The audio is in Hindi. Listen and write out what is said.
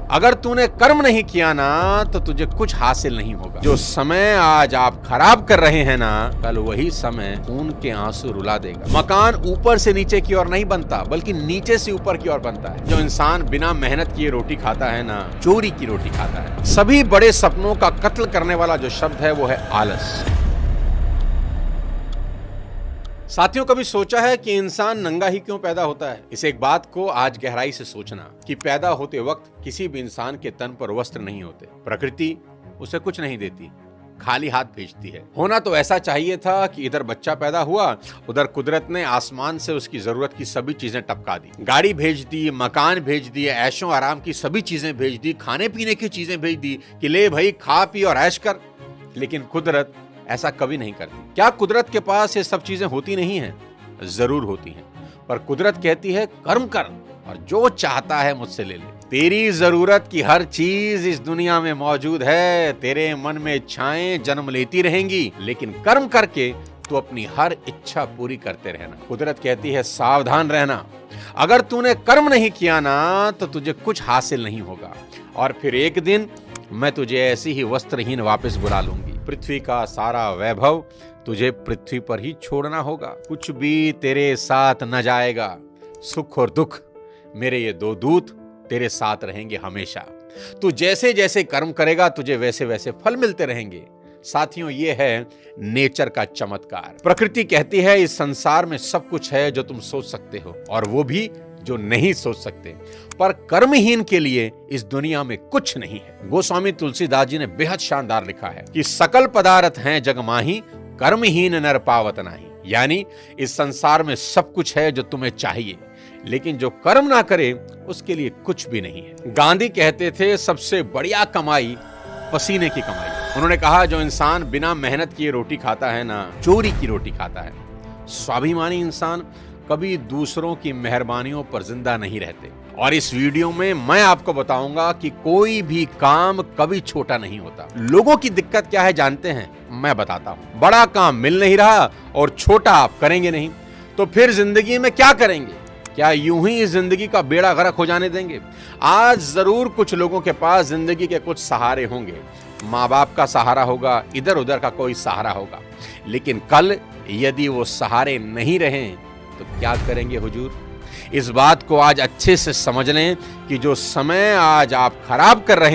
अगर तूने कर्म नहीं किया ना तो तुझे कुछ हासिल नहीं होगा। जो समय आज आप खराब कर रहे हैं ना, कल वही समय खून के आंसू रुला देगा। मकान ऊपर से नीचे की ओर नहीं बनता, बल्कि नीचे से ऊपर की ओर बनता है। जो इंसान बिना मेहनत किए रोटी खाता है ना, चोरी की रोटी खाता है। सभी बड़े सपनों का कत्ल करने वाला जो शब्द है वो है आलस। साथियों, कभी सोचा है कि इंसान नंगा ही क्यों पैदा होता है? इस एक बात को आज गहराई से सोचना कि पैदा होते वक्त किसी भी इंसान के तन पर वस्त्र नहीं होते। प्रकृति उसे कुछ नहीं देती, खाली हाथ भेजती है। होना तो ऐसा चाहिए था कि इधर बच्चा पैदा हुआ, उधर कुदरत ने आसमान से उसकी जरूरत की सभी चीजें टपका दी। गाड़ी भेज दी, मकान भेज दिए, ऐशो आराम की सभी चीजें भेज दी, खाने पीने की चीजें भेज दी कि ले भाई खा पी और ऐश कर। लेकिन कुदरत ऐसा कभी नहीं करती। क्या कुदरत के पास ये सब चीजें होती नहीं हैं? जरूर होती हैं, पर कुदरत कहती है कर्म कर और जो चाहता है मुझसे ले ले। तेरी जरूरत की हर चीज इस दुनिया में मौजूद है। तेरे मन में इच्छाएं जन्म लेती रहेंगी, लेकिन कर्म करके तू अपनी हर इच्छा पूरी करते रहना। कुदरत कहती है सावधान रहना, अगर तूने कर्म नहीं किया ना तो तुझे कुछ हासिल नहीं होगा, और फिर एक दिन मैं तुझे ऐसी ही वस्त्रहीन वापस बुला लूंगी। पृथ्वी का सारा वैभव तुझे पृथ्वी पर ही छोड़ना होगा। कुछ भी तेरे साथ न जाएगा। सुख और दुख मेरे ये दो दूत तेरे साथ रहेंगे हमेशा। तू जैसे जैसे कर्म करेगा तुझे वैसे वैसे फल मिलते रहेंगे। साथियों, ये है नेचर का चमत्कार। प्रकृति कहती है इस संसार में सब कुछ है जो तुम सोच सकते हो, और वो भी जो नहीं सोच सकते। पर कर्महीन के लिए इस दुनिया में कुछ नहीं है। गोस्वामी तुलसीदास जी ने बेहद शानदार लिखा है कि सकल पदार्थ हैं जग माही, कर्महीन नर पावत नाही। यानी इस संसार में सब कुछ है जो तुम्हें चाहिए, लेकिन जो कर्म ना करे उसके लिए कुछ भी नहीं है। गांधी कहते थे सबसे बढ़िया कमाई पसीने की कमाई। उन्होंने कहा जो इंसान बिना मेहनत किए रोटी खाता है ना, चोरी की रोटी खाता है। स्वाभिमानी इंसान कभी दूसरों की मेहरबानियों पर जिंदा नहीं रहते। और इस वीडियो में मैं आपको बताऊंगा कि कोई भी काम कभी छोटा नहीं होता। लोगों की दिक्कत क्या है जानते हैं? मैं बताता हूं। बड़ा काम मिल नहीं रहा और छोटा आप करेंगे नहीं, तो फिर जिंदगी में क्या करेंगे? क्या यूं ही इस जिंदगी का बेड़ा गर्क हो जाने देंगे? आज जरूर कुछ लोगों के पास जिंदगी के कुछ सहारे होंगे। माँ बाप का सहारा होगा, इधर उधर का कोई सहारा होगा, लेकिन कल यदि वो सहारे नहीं रहे तो क्या करेंगे हुजूर? इस बात को आज अच्छे से समझ लें कि जो समय आज आप खराब कर रहे